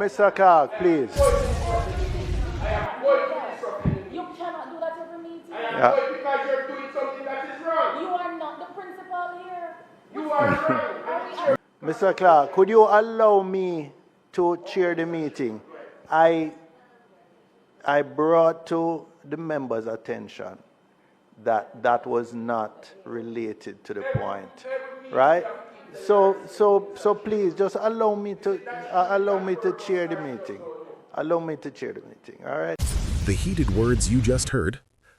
Mr. Clarke, please. You cannot do that every meeting. Yeah. Because you're doing something that is wrong. You are not the principal here. You are wrong. Mr. Clarke, could you allow me to chair the meeting? I brought to the members' attention that that was not related to the point, right? So please just allow me to chair the meeting. Allow me to chair the meeting. All right. The heated words you just heard,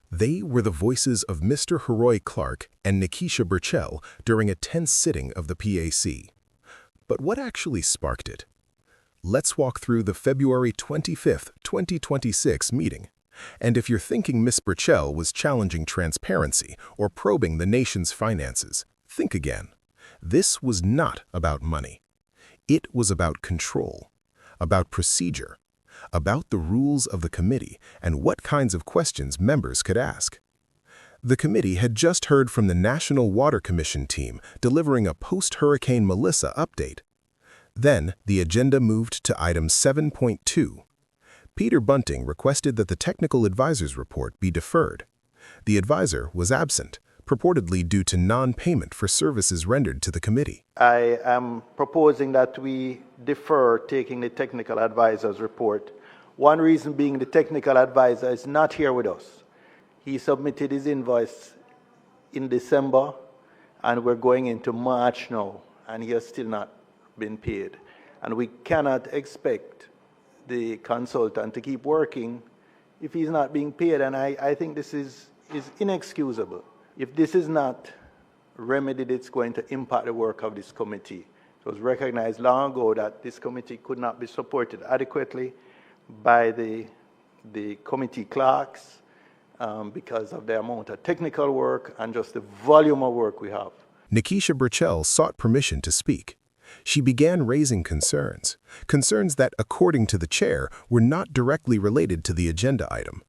they were the voices of Mr. Heroy Clarke and Nikisha Burchell during a tense sitting of the PAAC. But what actually sparked it? Let's walk through the February 25th, 2026 meeting. And if you're thinking Ms. Burchell was challenging transparency or probing the nation's finances, think again. This was not about money. It was about control, about procedure, about the rules of the committee and what kinds of questions members could ask. The committee had just heard from the National Water Commission team delivering a post-Hurricane Melissa update. Then, the agenda moved to item 7.2. Peter Bunting requested that the Technical Advisor's report be deferred. The advisor was absent, purportedly due to non-payment for services rendered to the committee. I am proposing that we defer taking the Technical Advisor's report. One reason being the Technical Advisor is not here with us. He submitted his invoice in December, and we're going into March now, and he has still not been paid. And we cannot expect the consultant to keep working if he's not being paid, and I think this is inexcusable. If this is not remedied, it's going to impact the work of this committee. It was recognized long ago that this committee could not be supported adequately by the committee clerks because of the amount of technical work and just the volume of work we have. Nikisha Burchell sought permission to speak. She began raising concerns that, according to the chair, were not directly related to the agenda item.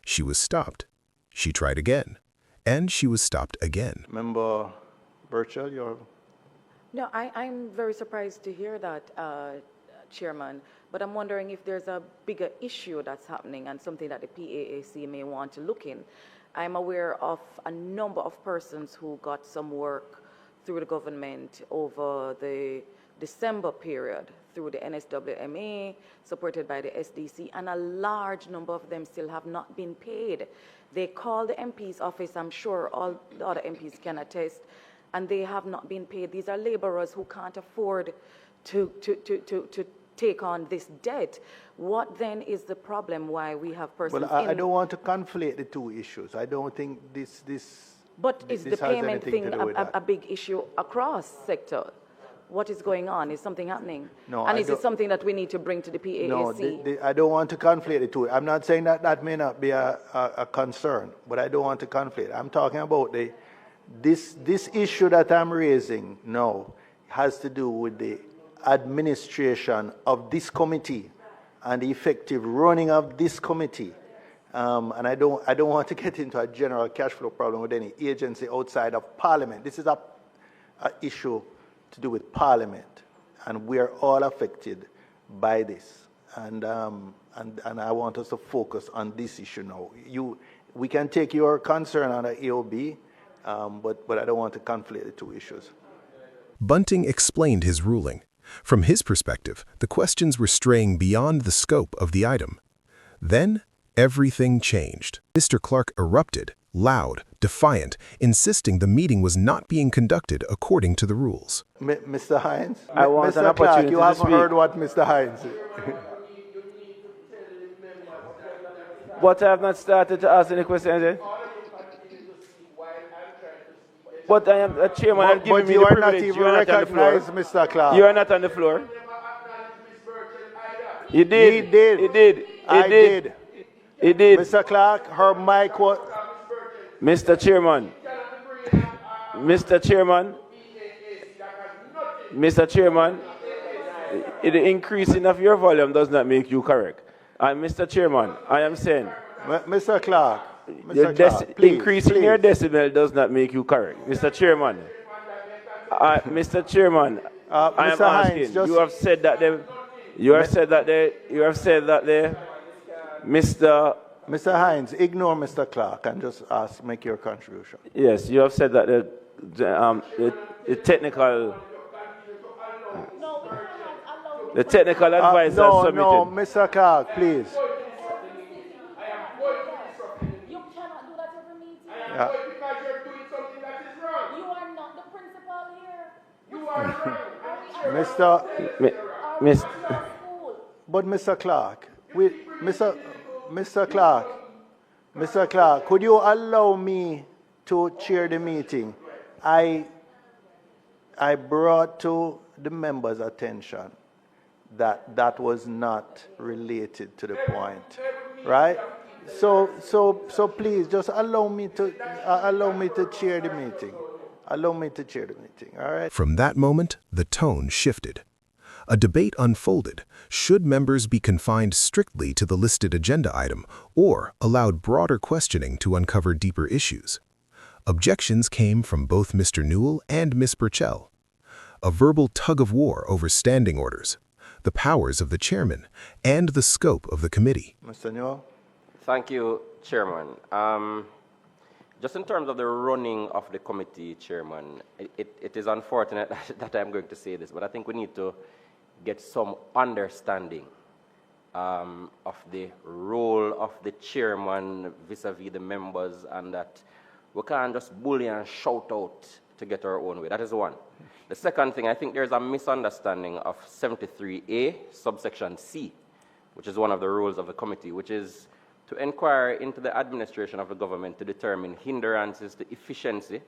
She was stopped. She tried again, and she was stopped again. Member Burchell, you're... No, I'm very surprised to hear that, Chairman, but I'm wondering if there's a bigger issue that's happening and something that the PAAC may want to look in. I'm aware of a number of persons who got some work through the government over the December period through the NSWMA, supported by the SDC, and a large number of them still have not been paid. They call the MP's office, I'm sure all the other MPs can attest, and they have not been paid. These are laborers who can't afford to take on this debt. What then is the problem why we have persons Well, I don't want to conflate the two issues. I don't think this But is the payment thing a big issue across sector? What is going on? Is something happening? No, and is it something that we need to bring to the PAAC? No, I don't want to conflate the two. I'm not saying that that may not be a concern, but I don't want to conflate. I'm talking about this issue that I'm raising now has to do with the administration of this committee and the effective running of this committee. And I don't want to get into a general cash flow problem with any agency outside of Parliament. This is a issue to do with Parliament, and we are all affected by this. And I want us to focus on this issue now. We can take your concern on the AOB, but I don't want to conflate the two issues. Bunting explained his ruling. From his perspective, the questions were straying beyond the scope of the item. Then, everything changed. Mr. Clarke erupted, loud, defiant, insisting the meeting was not being conducted according to the rules. Mr. Hines? I want an Mr. opportunity Clarke, you to haven't speak. heard what Mr. Hines said. But I have not started to ask any questions yet. But I am a chairman and giving me the But you are not privilege. even You are not on the floor. recognized, Mr. Clarke. You are not on the floor. You did. He did. He did. I did. He did. Mr. Clarke, her mic was... Mr. Chairman. Mr. Chairman. Mr. Chairman. The increasing of your volume does not make you correct. And Mr. Chairman, I am saying... Mr. Clarke. Mr. Clarke, please, increasing your decibel does not make you correct. Mr. Chairman. Mr. Chairman, I am Mr. Hines, asking. just... You have said that You have said that Mr. Mr. Hines, ignore Mr. Clarke and just make your contribution. Yes, you have said that the technical advisor submitted. No, Mr. Clarke, please. You cannot do that every meeting. Yeah. Because you're doing something that is wrong. You are not the principal here. You are wrong. But Mr. Clarke, Mr. Clarke, could you allow me to chair the meeting? I brought to the members' attention that that was not related to the point, right? So please just allow me to chair the meeting. Allow me to chair the meeting, all right? From that moment, the tone shifted. A debate unfolded. Should members be confined strictly to the listed agenda item or allowed broader questioning to uncover deeper issues? Objections came from both Mr. Newell and Ms. Burchell. A verbal tug-of-war over standing orders, the powers of the chairman, and the scope of the committee. Mr. Newell? Thank you, Chairman. Just in terms of the running of the committee, Chairman, it is unfortunate that I'm going to say this, but I think we need to get some understanding of the role of the chairman vis-a-vis the members, and that we can't just bully and shout out to get our own way. That is one. The second thing, I think there's a misunderstanding of 73A, subsection C, which is one of the rules of the committee, which is to inquire into the administration of the government to determine hindrances to efficiency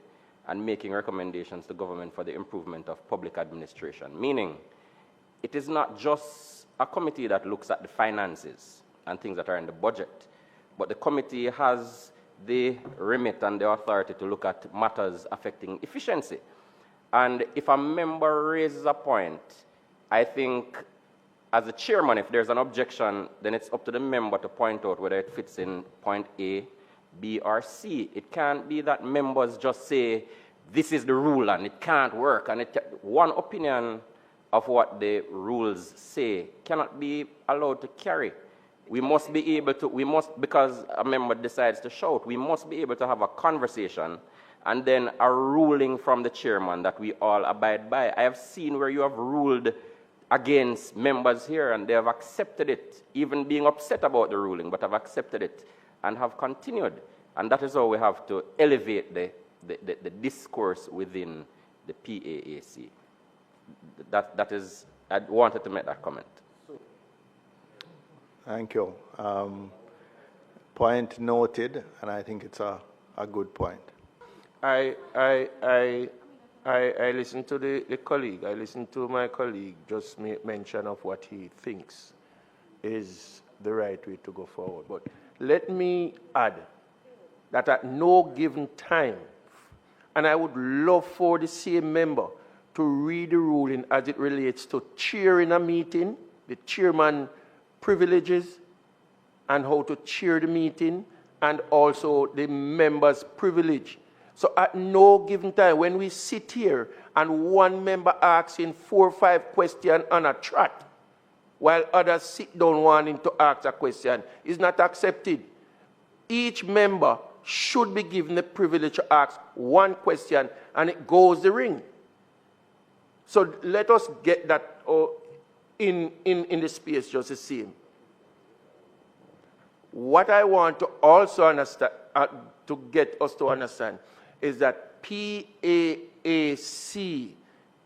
and making recommendations to government for the improvement of public administration. Meaning, it is not just a committee that looks at the finances and things that are in the budget, but the committee has the remit and the authority to look at matters affecting efficiency. And if a member raises a point, I think as a chairman, if there's an objection, then it's up to the member to point out whether it fits in point A, B, or C. It can't be that members just say, this is the rule and it can't work. And one opinion of what the rules say cannot be allowed to carry. We must be able to, because a member decides to shout, we must be able to have a conversation and then a ruling from the chairman that we all abide by. I have seen where you have ruled against members here and they have accepted it, even being upset about the ruling, but have accepted it and have continued. And that is how we have to elevate the discourse within the PAAC. That is, I wanted to make that comment. Thank you. Point noted, and I think it's a good point. I listened to the colleague. I listened to my colleague just make mention of what he thinks is the right way to go forward. But let me add that at no given time, and I would love for the same member to read the ruling as it relates to chairing a meeting, the chairman privileges, and how to chair the meeting, and also the member's privilege. So at no given time, when we sit here and one member asking 4 or 5 questions on a trot, while others sit down wanting to ask a question, is not accepted. Each member should be given the privilege to ask one question, and it goes the ring. So let us get that in the space just the same. What I want to also understand, to get us to understand, is that PAAC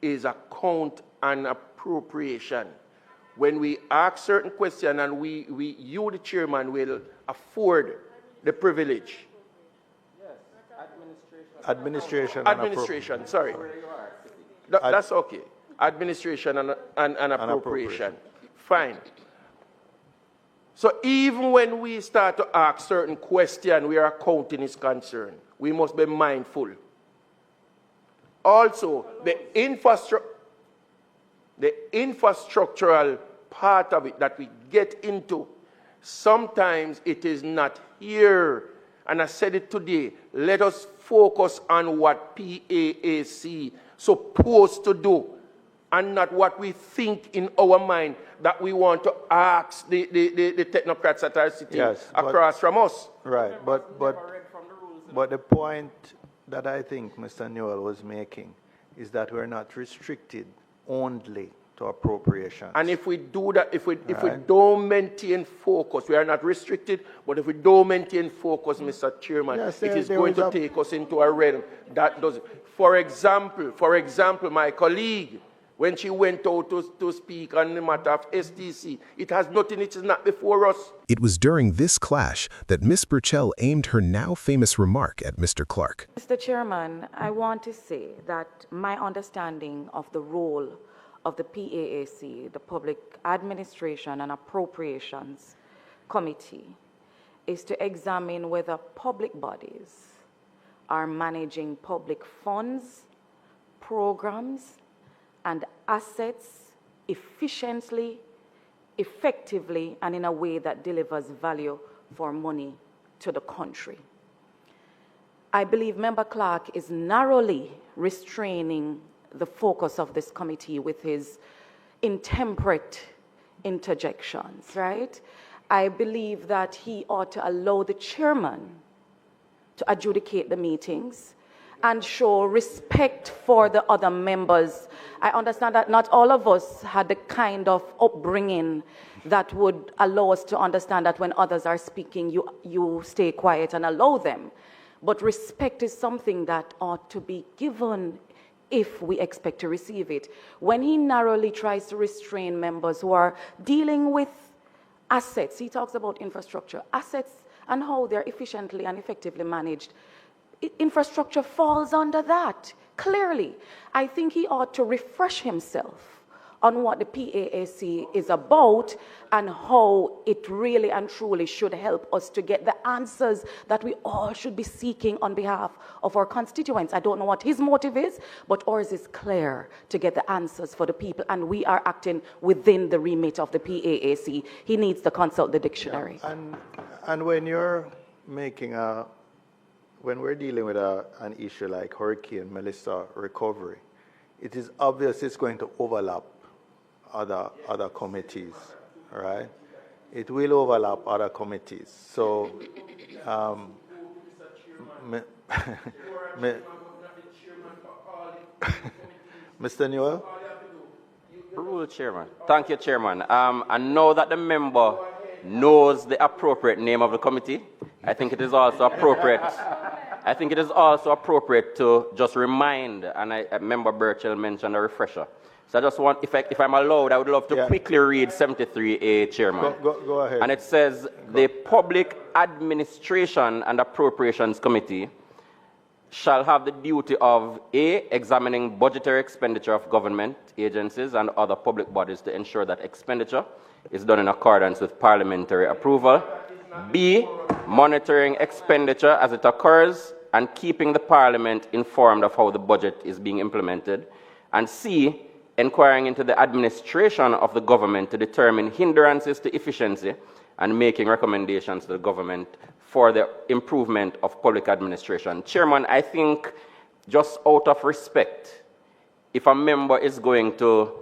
is account and appropriation. When we ask certain questions and you, the chairman, will afford the privilege. Yes, Administration, sorry. That's okay. Administration and appropriation. Fine. So even when we start to ask certain questions where accounting is concerned, we must be mindful. Also, the infrastructural part of it that we get into, sometimes it is not here. And I said it today, let us focus on what PAAC supposed to do and not what we think in our mind that we want to ask the technocrats that are sitting across from us. Right, but the point that I think Mr. Newell was making is that we're not restricted only to appropriations. And if we do that, if we don't maintain focus, we are not restricted, but if we don't maintain focus, Mr. Chairman, it is going to take us into a realm that doesn't. For example, my colleague, when she went out to speak on the matter of STC, it has nothing, it is not before us. It was during this clash that Miss Burchell aimed her now famous remark at Mr. Clarke. Mr. Chairman, I want to say that my understanding of the role of the PAAC, the Public Administration and Appropriations Committee, is to examine whether public bodies are managing public funds, programs, and assets efficiently, effectively, and in a way that delivers value for money to the country. I believe Member Clarke is narrowly restraining the focus of this committee with his intemperate interjections, right? I believe that he ought to allow the chairman to adjudicate the meetings and show respect for the other members. I understand that not all of us had the kind of upbringing that would allow us to understand that when others are speaking, you stay quiet and allow them. But respect is something that ought to be given if we expect to receive it. When he narrowly tries to restrain members who are dealing with assets, he talks about infrastructure, assets and how they're efficiently and effectively managed. Infrastructure falls under that, clearly. I think he ought to refresh himself on what the PAAC is about and how it really and truly should help us to get the answers that we all should be seeking on behalf of our constituents. I don't know what his motive is, but ours is clear to get the answers for the people, and we are acting within the remit of the PAAC. He needs to consult the dictionary. Yeah, and when you're making when we're dealing with an issue like Hurricane Melissa recovery, it is obvious it's going to overlap other committees, all right? It will overlap other committees. So, Mr. Newell? Rule, Chairman. Thank you, Chairman. I know that the member knows the appropriate name of the committee. I think it is also appropriate. I think it is also appropriate to just remind, and Member Burchell mentioned a refresher. So I just want, if I'm allowed, I would love to quickly read 73A, Chairman. Go ahead. And it says, the Public Administration and Appropriations Committee shall have the duty of A, examining budgetary expenditure of government agencies and other public bodies to ensure that expenditure is done in accordance with parliamentary approval. B, monitoring expenditure as it occurs and keeping the parliament informed of how the budget is being implemented. And C, inquiring into the administration of the government to determine hindrances to efficiency and making recommendations to the government for the improvement of public administration. Chairman, I think just out of respect, if a member is going to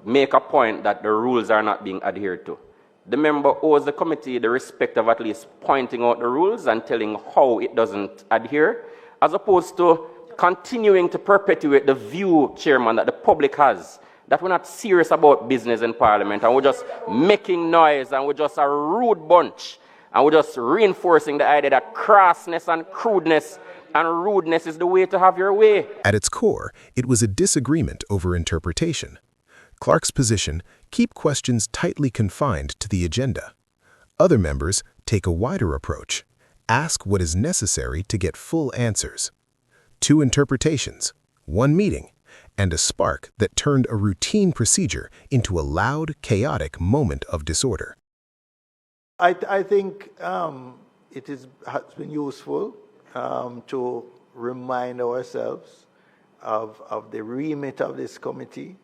make a point that the rules are not being adhered to, the member owes the committee the respect of at least pointing out the rules and telling how it doesn't adhere, as opposed to continuing to perpetuate the view, Chairman, that the public has, that we're not serious about business in Parliament and we're just making noise and we're just a rude bunch and we're just reinforcing the idea that crassness and crudeness and rudeness is the way to have your way. At its core, it was a disagreement over interpretation. Clarke's position: keep questions tightly confined to the agenda. Other members take a wider approach: ask what is necessary to get full answers. 2 interpretations, 1 meeting, and a spark that turned a routine procedure into a loud, chaotic moment of disorder. I think it has been useful to remind ourselves of the remit of this committee.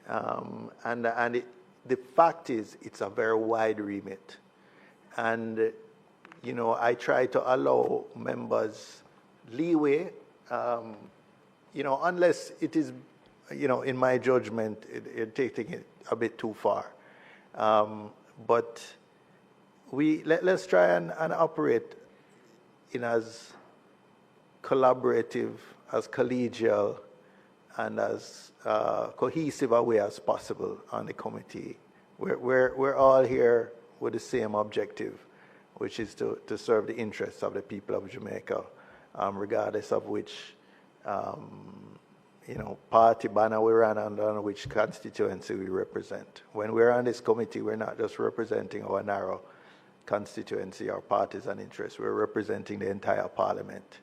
The fact is, it's a very wide remit. And, you know, I try to allow members leeway, you know, unless it is in my judgment, it's taking it a bit too far. But let's try and operate in as collaborative, as collegial, and as cohesive a way as possible on the committee. We're all here with the same objective, which is to serve the interests of the people of Jamaica, regardless of which party banner we run under, which constituency we represent. When we're on this committee, we're not just representing our narrow constituency or partisan interests. We're representing the entire parliament.